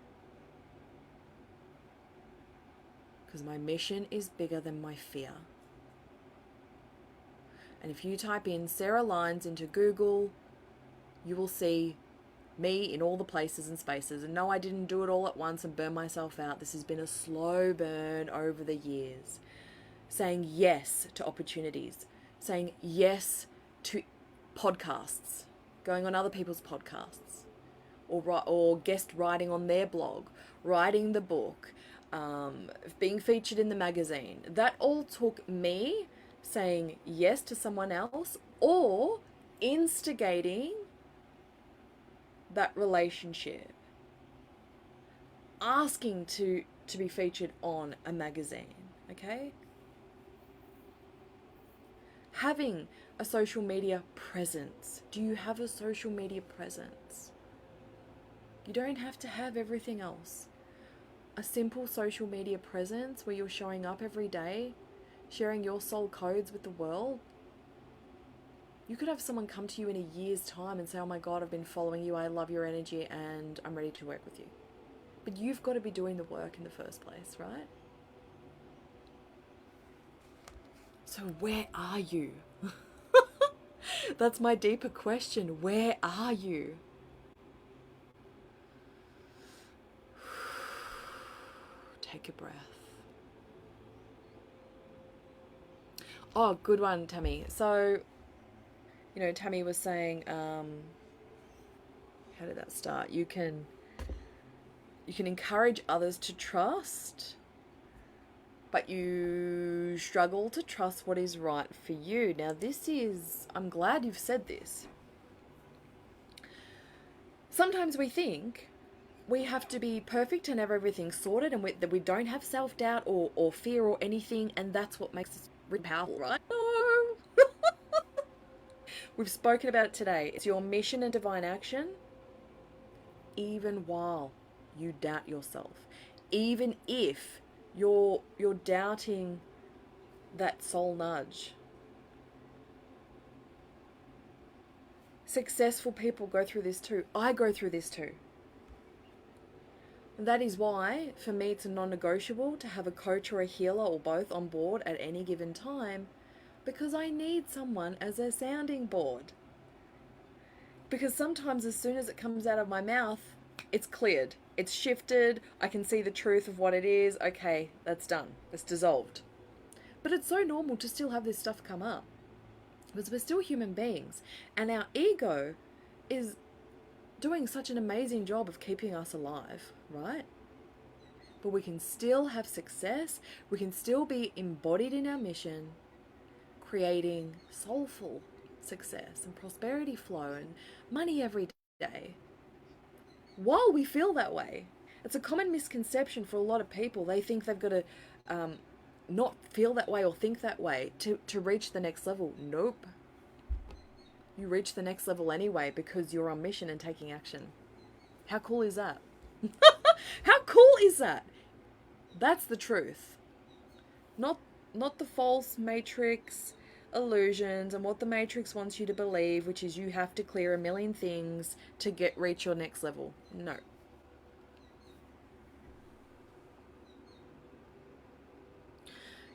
[SPEAKER 1] Because my mission is bigger than my fear. And if you type in Sarah Lines into Google, you will see me in all the places and spaces. And no, I didn't do it all at once and burn myself out. This has been a slow burn over the years. Saying yes to opportunities. Saying yes to podcasts. Going on other people's podcasts. Or guest writing on their blog. Writing the book. Being featured in the magazine. That all took me saying yes to someone else or instigating that relationship, asking to be featured on a magazine, okay? Having a social media presence. Do you have a social media presence? You don't have to have everything else. A simple social media presence where you're showing up every day, sharing your soul codes with the world. You could have someone come to you in a year's time and say, oh my God, I've been following you, I love your energy, and I'm ready to work with you. But you've got to be doing the work in the first place, right? So where are you? That's my deeper question. Where are you? Take a breath. Oh, good one, Tammy. So, Tammy was saying, how did that start? You can encourage others to trust, but you struggle to trust what is right for you. Now, I'm glad you've said this. Sometimes we think we have to be perfect and have everything sorted, and that we don't have self-doubt or fear or anything, and that's what makes us really powerful, right? No! We've spoken about it today. It's your mission and divine action, even while you doubt yourself. Even if you're doubting that soul nudge. Successful people go through this too. I go through this too. And that is why, for me, it's a non-negotiable to have a coach or a healer or both on board at any given time, because I need someone as a sounding board. Because sometimes as soon as it comes out of my mouth, it's cleared. It's shifted. I can see the truth of what it is. Okay, that's done. It's dissolved. But it's so normal to still have this stuff come up. Because we're still human beings. And our ego is doing such an amazing job of keeping us alive, right? But we can still have success. We can still be embodied in our mission, creating soulful success and prosperity flow and money every day while we feel that way. It's a common misconception for a lot of people. They think they've got to not feel that way or think that way to reach the next level. Nope. You reach the next level anyway because you're on mission and taking action. How cool is that? How cool is that? That's the truth. Not the false matrix, illusions and what the Matrix wants you to believe, which is you have to clear a million things to reach your next level. No.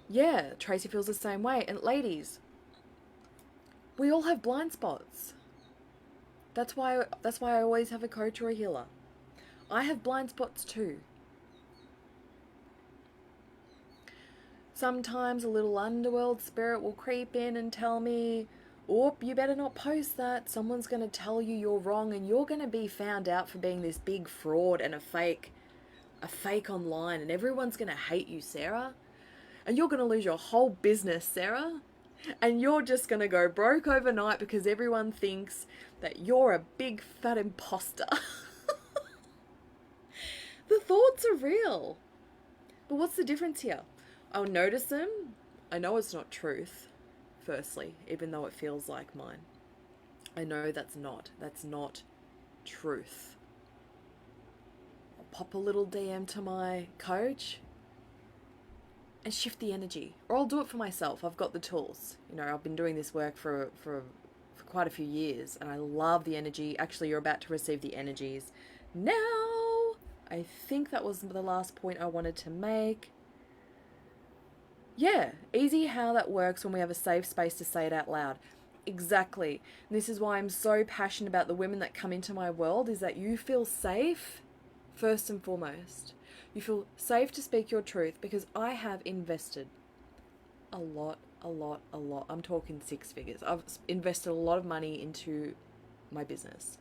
[SPEAKER 1] Yeah, Tracy feels the same way. And ladies, we all have blind spots. That's why I always have a coach or a healer. I have blind spots too. Sometimes a little underworld spirit will creep in and tell me, "Oh, you better not post that. Someone's going to tell you you're wrong and you're going to be found out for being this big fraud and a fake online, and everyone's going to hate you, Sarah. And you're going to lose your whole business, Sarah. And you're just going to go broke overnight because everyone thinks that you're a big fat imposter." The thoughts are real. But what's the difference here? I'll notice them. I know it's not truth, firstly, even though it feels like mine. I know that's not truth. I'll pop a little DM to my coach and shift the energy. Or I'll do it for myself. I've got the tools. You know, I've been doing this work for quite a few years, and I love the energy. Actually, you're about to receive the energies now. I think that was the last point I wanted to make. Yeah, easy how that works when we have a safe space to say it out loud. Exactly. And this is why I'm so passionate about the women that come into my world, is that you feel safe first and foremost. You feel safe to speak your truth, because I have invested a lot. I'm talking 6 figures. I've invested a lot of money into my business.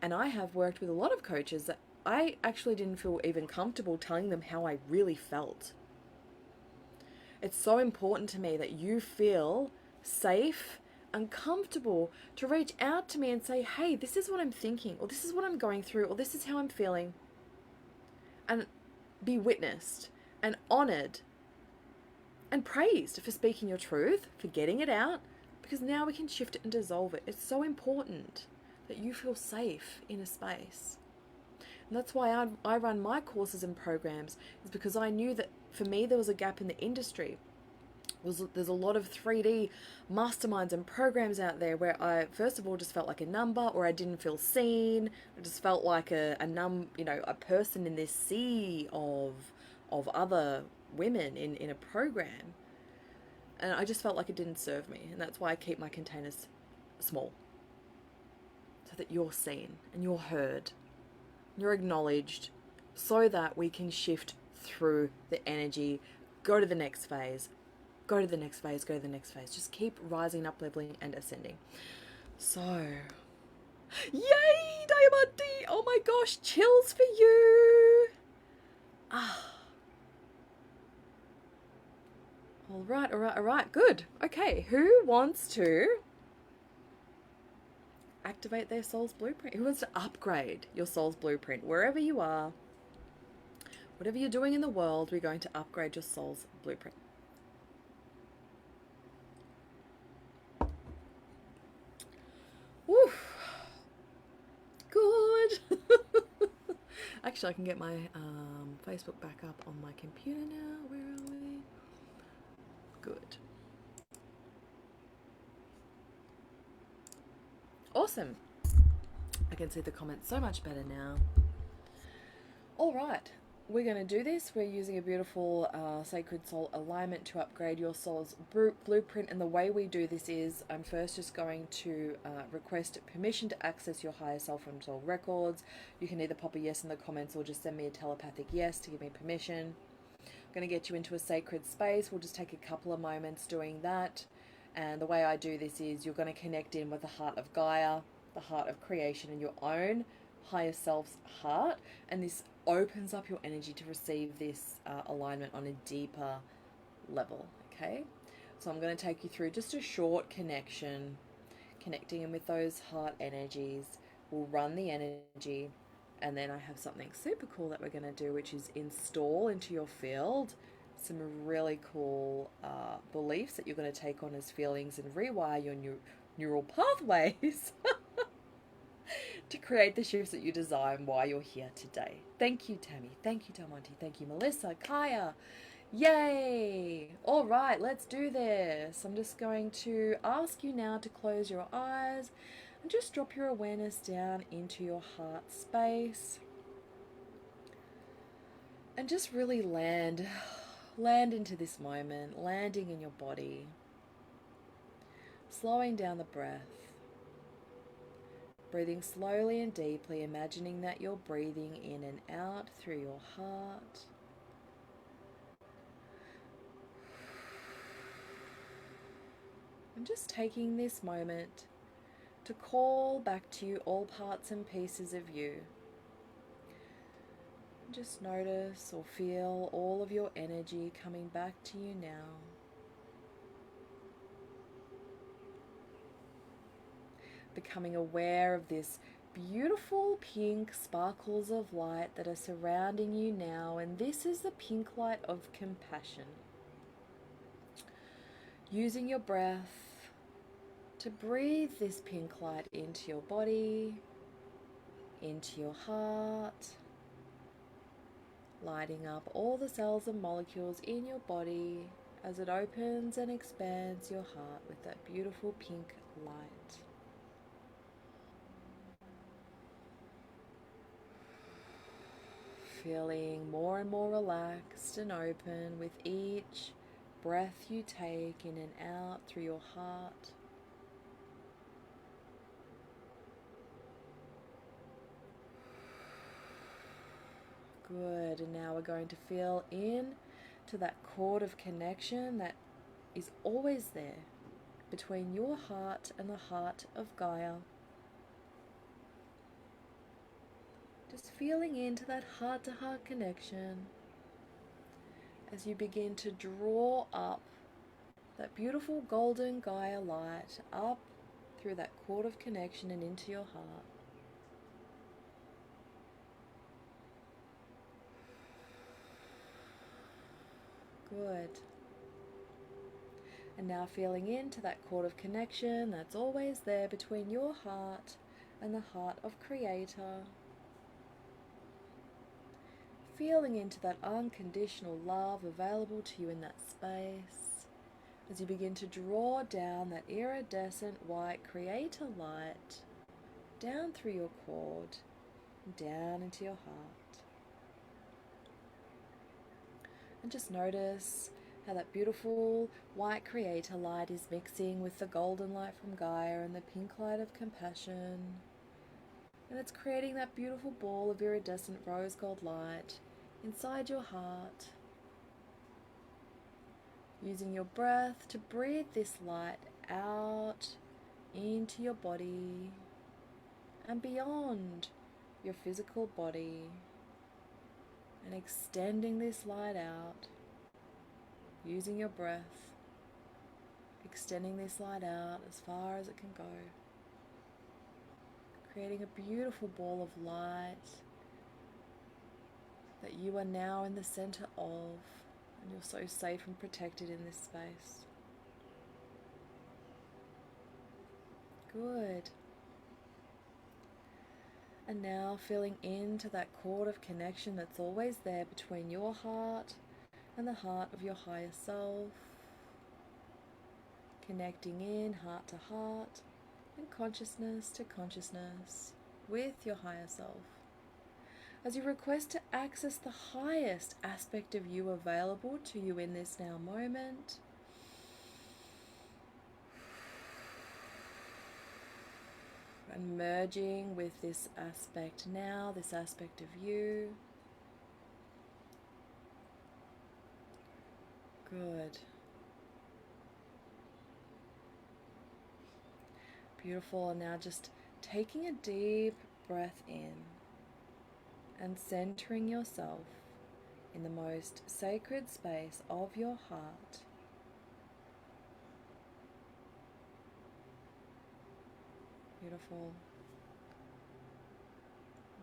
[SPEAKER 1] And I have worked with a lot of coaches that I actually didn't feel even comfortable telling them how I really felt. It's so important to me that you feel safe and comfortable to reach out to me and say, "Hey, this is what I'm thinking," or "This is what I'm going through," or "This is how I'm feeling." And be witnessed and honored and praised for speaking your truth, for getting it out, because now we can shift it and dissolve it. It's so important that you feel safe in a space. And that's why I run my courses and programs, is because I knew that for me there was a gap in the industry. There's a lot of 3D masterminds and programs out there where I, first of all, just felt like a number, or I didn't feel seen. I just felt like a person in this sea of other women in a program. And I just felt like it didn't serve me. And that's why I keep my containers small, so that you're seen and you're heard, you're acknowledged, so that we can shift through the energy, go to the next phase, go to the next phase, go to the next phase. Just keep rising, up, leveling, and ascending. So, yay, Diamante! Oh my gosh, chills for you! All right, good. Okay, who wants to activate their soul's blueprint? Who wants to upgrade your soul's blueprint? Wherever you are, whatever you're doing in the world, we're going to upgrade your soul's blueprint. Woo! Good. Actually, I can get my Facebook back up on my computer now. Where are we? Good. Awesome. I can see the comments so much better now. All right. We're going to do this. We're using a beautiful sacred soul alignment to upgrade your soul's blueprint. And the way we do this is, I'm first just going to request permission to access your higher self and soul records. You can either pop a yes in the comments or just send me a telepathic yes to give me permission. I'm going to get you into a sacred space. We'll just take a couple of moments doing that. And the way I do this is, you're going to connect in with the heart of Gaia, the heart of creation, and your own higher self's heart. And this opens up your energy to receive this alignment on a deeper level. Okay, so I'm going to take you through just a short connecting in with those heart energies. We'll run the energy, and then I have something super cool that we're going to do, which is install into your field some really cool beliefs that you're going to take on as feelings and rewire your neural pathways to create the shifts that you desire and why you're here today. Thank you, Tammy. Thank you, Damonte. Thank you, Melissa, Kaya, Yay! All right, let's do this. I'm just going to ask you now to close your eyes and just drop your awareness down into your heart space and just really land into this moment, landing in your body, slowing down the breath, breathing slowly and deeply, imagining that you're breathing in and out through your heart. And just taking this moment to call back to you all parts and pieces of you. Just notice or feel all of your energy coming back to you now. Becoming aware of this beautiful pink sparkles of light that are surrounding you now, and this is the pink light of compassion. Using your breath to breathe this pink light into your body, into your heart, lighting up all the cells and molecules in your body as it opens and expands your heart with that beautiful pink light. Feeling more and more relaxed and open with each breath you take in and out through your heart. Good, and now we're going to feel in to that cord of connection that is always there between your heart and the heart of Gaia. Just feeling into that heart-to-heart connection as you begin to draw up that beautiful golden Gaia light up through that cord of connection and into your heart. Good. And now feeling into that cord of connection that's always there between your heart and the heart of Creator. Feeling into that unconditional love available to you in that space as you begin to draw down that iridescent white Creator light down through your cord and down into your heart. And just notice how that beautiful white Creator light is mixing with the golden light from Gaia and the pink light of compassion. And it's creating that beautiful ball of iridescent rose gold light inside your heart. Using your breath to breathe this light out into your body and beyond your physical body, and extending this light out. Using your breath, extending this light out as far as it can go, creating a beautiful ball of light that you are now in the center of, and you're so safe and protected in this space. Good. And now feeling into that cord of connection that's always there between your heart and the heart of your higher self. Connecting in heart to heart and consciousness to consciousness with your higher self, as you request to access the highest aspect of you available to you in this now moment. And merging with this aspect now, this aspect of you. Good. Beautiful. And now just taking a deep breath in and centering yourself in the most sacred space of your heart. Beautiful.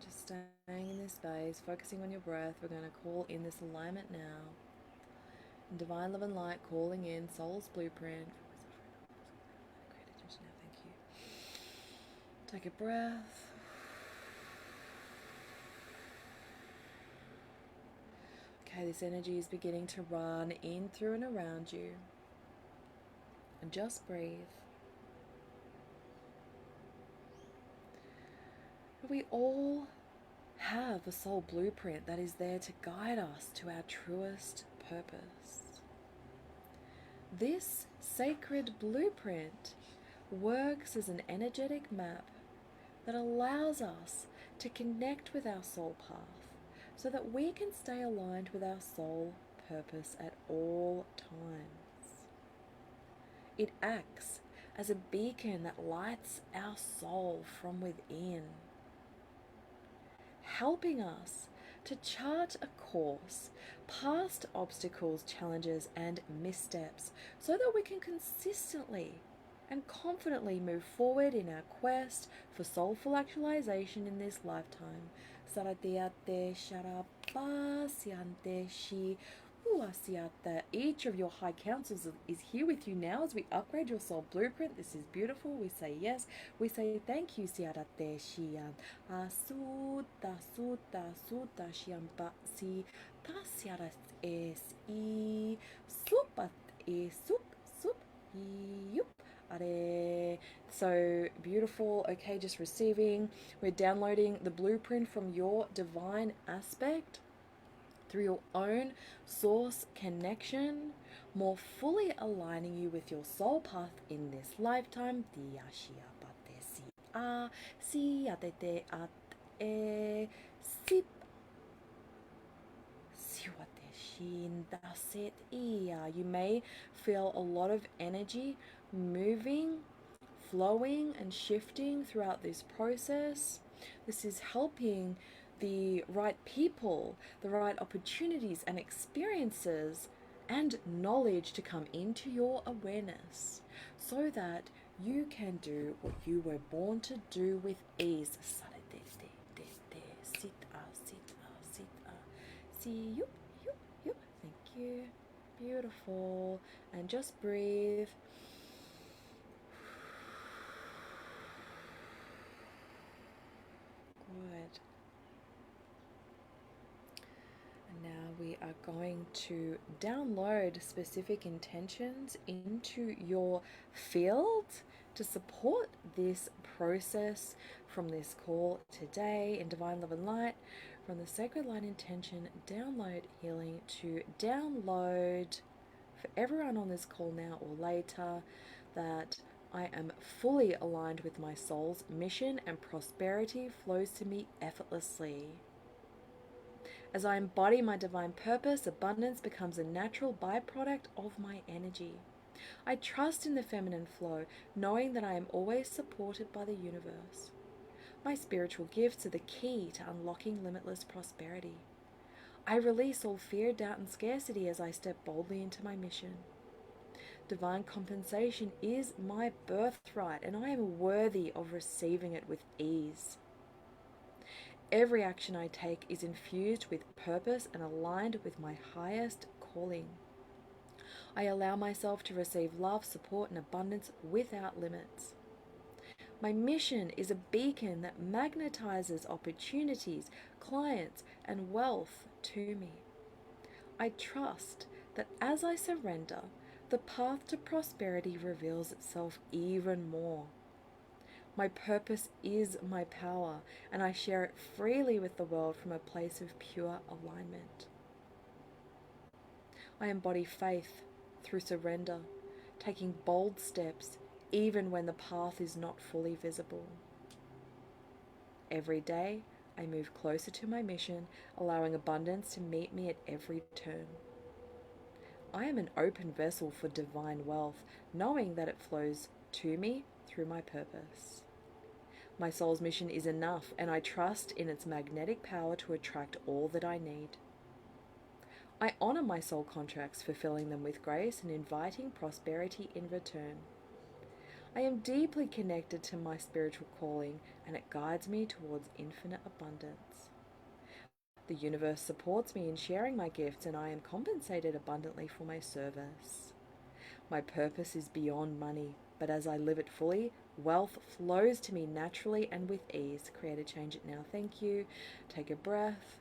[SPEAKER 1] Just staying in this space, focusing on your breath. We're going to call in this alignment now. And divine love and light calling in soul's blueprint. Great attention now, thank you. Take a breath. Okay, this energy is beginning to run in, through, and around you. And just breathe. We all have a soul blueprint that is there to guide us to our truest purpose. This sacred blueprint works as an energetic map that allows us to connect with our soul path so that we can stay aligned with our soul purpose at all times. It acts as a beacon that lights our soul from within, helping us to chart a course past obstacles, challenges, and missteps so that we can consistently and confidently move forward in our quest for soulful actualization in this lifetime. Saratiate Sharapa Siante Shi Uasiata. Each of your high councils is here with you now as we upgrade your soul blueprint. This is beautiful. We say yes. We say thank you, Siarate Shian. Asuta Suta Suta Shiampa Si Tasiaras Es I Supat E Sup Sup Yup. Are. So beautiful. Okay, just receiving. We're downloading the blueprint from your divine aspect through your own source connection, more fully aligning you with your soul path in this lifetime. You may feel a lot of energy moving, flowing, and shifting throughout this process. This is helping the right people, the right opportunities and experiences and knowledge to come into your awareness so that you can do what you were born to do with ease. See you. Thank you. Beautiful. And just breathe. Good. And now we are going to download specific intentions into your field to support this process from this call today in Divine Love and Light. From the Sacred Light Intention Download Healing to download for everyone on this call now or later that I am fully aligned with my soul's mission and prosperity flows to me effortlessly. As I embody my divine purpose, abundance becomes a natural byproduct of my energy. I trust in the feminine flow, knowing that I am always supported by the universe. My spiritual gifts are the key to unlocking limitless prosperity. I release all fear, doubt, and scarcity as I step boldly into my mission. Divine compensation is my birthright, and I am worthy of receiving it with ease. Every action I take is infused with purpose and aligned with my highest calling. I allow myself to receive love, support, and abundance without limits. My mission is a beacon that magnetizes opportunities, clients, and wealth to me. I trust that as I surrender, the path to prosperity reveals itself even more. My purpose is my power, and I share it freely with the world from a place of pure alignment. I embody faith through surrender, taking bold steps even when the path is not fully visible. Every day, I move closer to my mission, allowing abundance to meet me at every turn. I am an open vessel for divine wealth, knowing that it flows to me through my purpose. My soul's mission is enough, and I trust in its magnetic power to attract all that I need. I honor my soul contracts, fulfilling them with grace and inviting prosperity in return. I am deeply connected to my spiritual calling, and it guides me towards infinite abundance. The universe supports me in sharing my gifts, and I am compensated abundantly for my service. My purpose is beyond money, but as I live it fully, wealth flows to me naturally and with ease. Create a change it now. Thank you. Take a breath.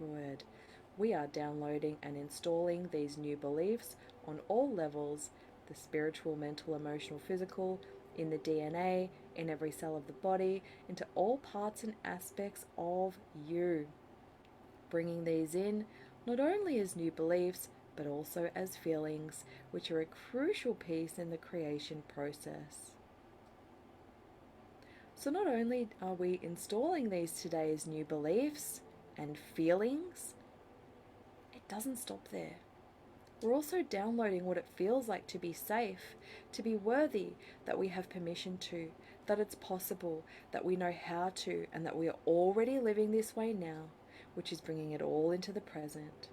[SPEAKER 1] Good. We are downloading and installing these new beliefs on all levels: the spiritual, mental, emotional, physical, in the DNA, in every cell of the body, into all parts and aspects of you. Bringing these in not only as new beliefs, but also as feelings, which are a crucial piece in the creation process. So not only are we installing these today as new beliefs and feelings, it doesn't stop there. We're also downloading what it feels like to be safe, to be worthy, that we have permission to, that it's possible, that we know how to, and that we are already living this way now, which is bringing it all into the present.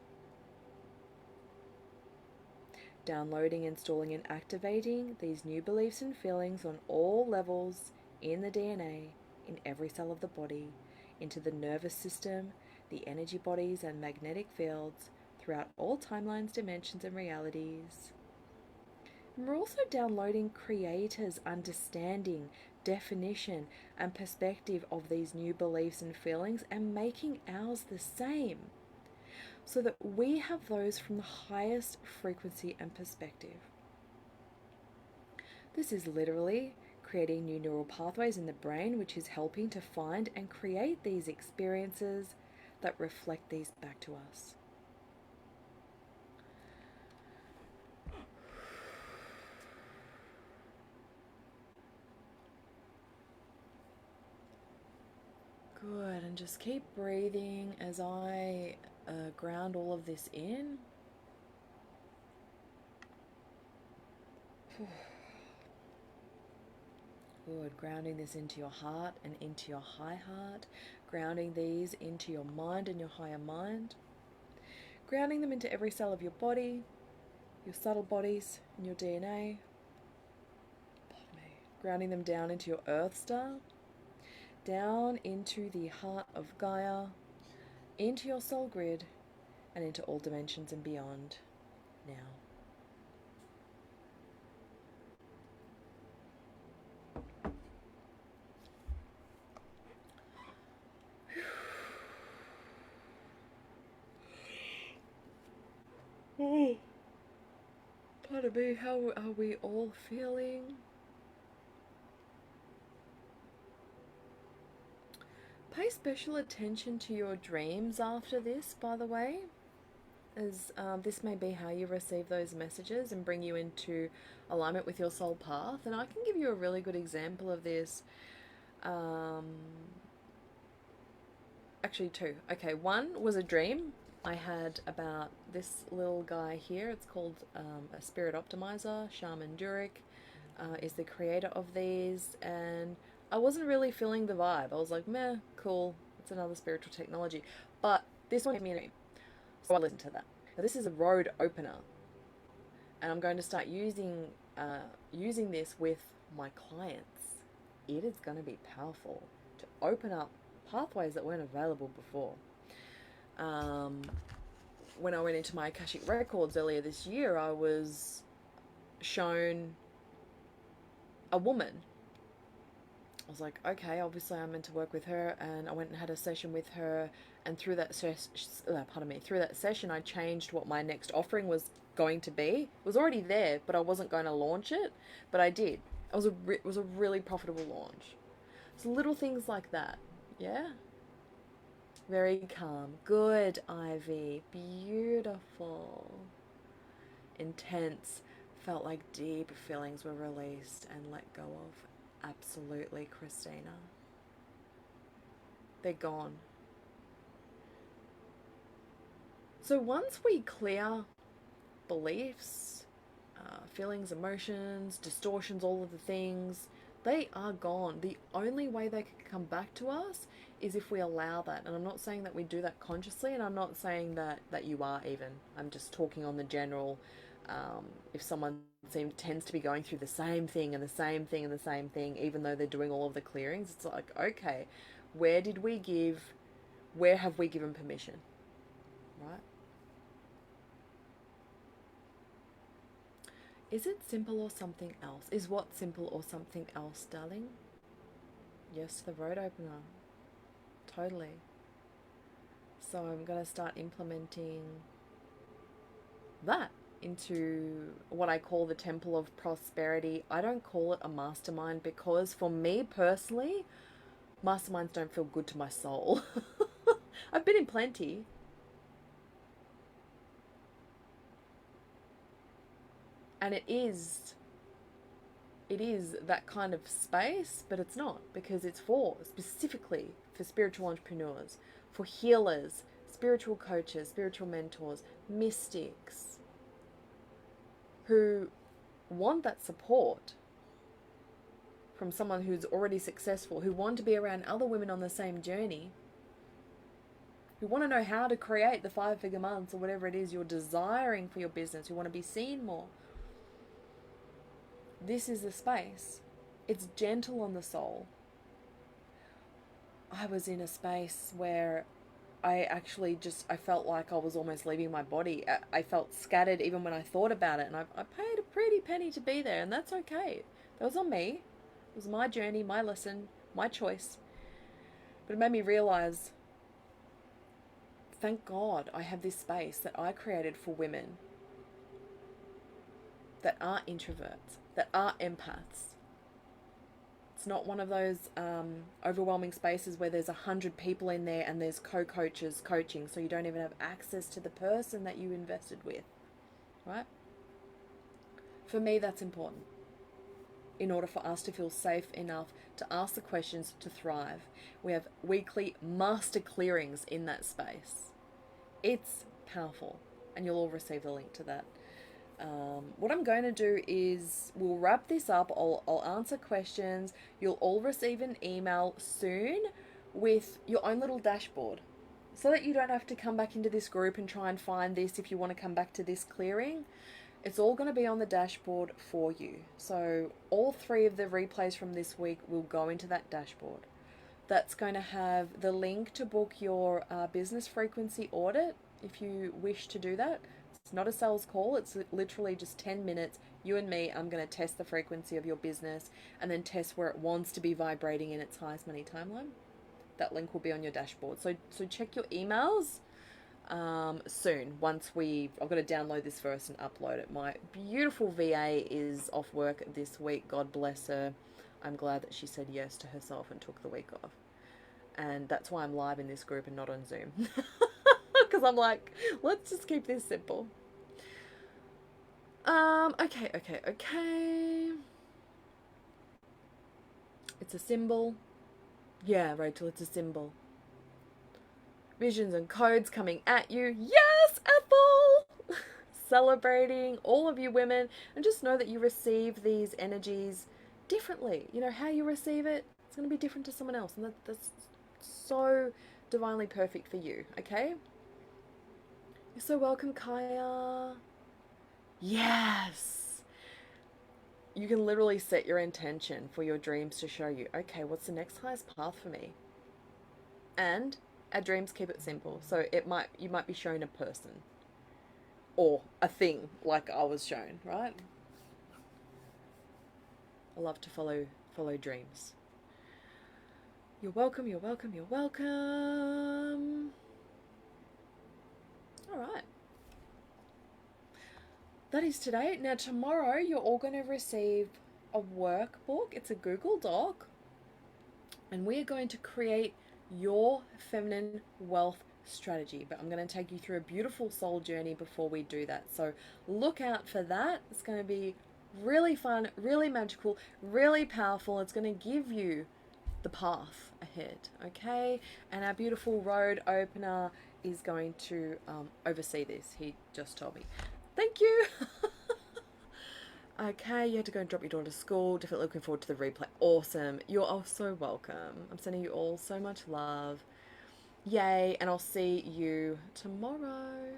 [SPEAKER 1] Downloading, installing, and activating these new beliefs and feelings on all levels in the DNA, in every cell of the body, into the nervous system, the energy bodies and magnetic fields, throughout all timelines, dimensions, and realities. And we're also downloading creators' understanding, definition, and perspective of these new beliefs and feelings and making ours the same, so that we have those from the highest frequency and perspective. This is literally creating new neural pathways in the brain, which is helping to find and create these experiences that reflect these back to us. Good, and just keep breathing as I ground all of this in. Good, grounding this into your heart and into your high heart, grounding these into your mind and your higher mind, grounding them into every cell of your body, your subtle bodies and your DNA, grounding them down into your Earth star, down into the heart of Gaia, into your soul grid, and into all dimensions and beyond now. Oh, pardon me, how are we all feeling? Pay special attention to your dreams after this, by the way, as this may be how you receive those messages and bring you into alignment with your soul path. And I can give you a really good example of this. Actually, two. Okay, one was a dream I had about this little guy here. It's called a spirit optimizer. Shaman Durek is the creator of these, and I wasn't really feeling the vibe. I was like, meh, cool, it's another spiritual technology. But this one gave me a dream, so I listened to that. Now, this is a road opener, and I'm going to start using this with my clients. It is going to be powerful to open up pathways that weren't available before. When I went into my Akashic Records earlier this year, I was shown a woman. I was like, okay, obviously I'm meant to work with her, and I went and had a session with her, and through that session I changed what my next offering was going to be. It was already there, but I wasn't going to launch it, but I did. It was a really profitable launch. So little things like that, yeah? Very calm. Good, Ivy. Beautiful. Intense. Felt like deep feelings were released and let go of. Absolutely, Christina. They're gone. So once we clear beliefs, feelings, emotions, distortions, all of the things, they are gone. The only way they can come back to us is if we allow that. And I'm not saying that we do that consciously, and I'm not saying that you are even. I'm just talking on the general. If someone tends to be going through the same thing and the same thing and the same thing, even though they're doing all of the clearings, it's like, okay, where have we given permission, right? Is it simple or something else? Is what simple or something else, darling? Yes, the road opener. Totally. So I'm going to start implementing that into what I call the Temple of Prosperity. I don't call it a mastermind because for me personally, masterminds don't feel good to my soul. I've been in plenty. And it is that kind of space, but it's not, because it's for specifically for spiritual entrepreneurs, for healers, spiritual coaches, spiritual mentors, mystics who want that support from someone who's already successful, who want to be around other women on the same journey, who want to know how to create the 5-figure months or whatever it is you're desiring for your business, who want to be seen more. This is the space. It's gentle on the soul. I was in a space where I felt like I was almost leaving my body. I felt scattered even when I thought about it, and I paid a pretty penny to be there, and that's okay. That was on me. It was my journey, my lesson, my choice. But it made me realize, thank God I have this space that I created for women that are introverts, that are empaths. It's not one of those overwhelming spaces where there's 100 people in there and there's co-coaches coaching, so you don't even have access to the person that you invested with, right? For me, that's important in order for us to feel safe enough to ask the questions to thrive. We have weekly master clearings in that space. It's powerful, and you'll all receive the link to that. What I'm going to do is we'll wrap this up. I'll answer questions. You'll all receive an email soon with your own little dashboard so that you don't have to come back into this group and try and find this if you want to come back to this clearing. It's all going to be on the dashboard for you. So all 3 of the replays from this week will go into that dashboard. That's going to have the link to book your business frequency audit if you wish to do that. It's not a sales call. It's literally just 10 minutes. You and me, I'm going to test the frequency of your business and then test where it wants to be vibrating in its highest money timeline. That link will be on your dashboard. So check your emails soon. I've got to download this first and upload it. My beautiful VA is off work this week. God bless her. I'm glad that she said yes to herself and took the week off. And that's why I'm live in this group and not on Zoom. Because I'm like, let's just keep this simple. Okay. It's a symbol. Yeah, Rachel, it's a symbol. Visions and codes coming at you. Yes, Ethel! Celebrating all of you women. And just know that you receive these energies differently. You know, how you receive it, it's going to be different to someone else. And that's so divinely perfect for you, okay? You're so welcome, Kaya. Yes. You can literally set your intention for your dreams to show you, okay, what's the next highest path for me? And our dreams keep it simple. So you might be shown a person or a thing like I was shown, right? I love to follow dreams. You're welcome. All right. That is today. Now tomorrow you're all going to receive a workbook. It's a Google Doc. And we are going to create your feminine wealth strategy. But I'm going to take you through a beautiful soul journey before we do that. So look out for that. It's going to be really fun, really magical, really powerful. It's going to give you the path ahead, okay? And our beautiful road opener is going to oversee this. He just told me. Thank you. Okay, you had to go and drop your daughter to school. Definitely looking forward to the replay. Awesome. You're all so welcome. I'm sending you all so much love. Yay. And I'll see you tomorrow.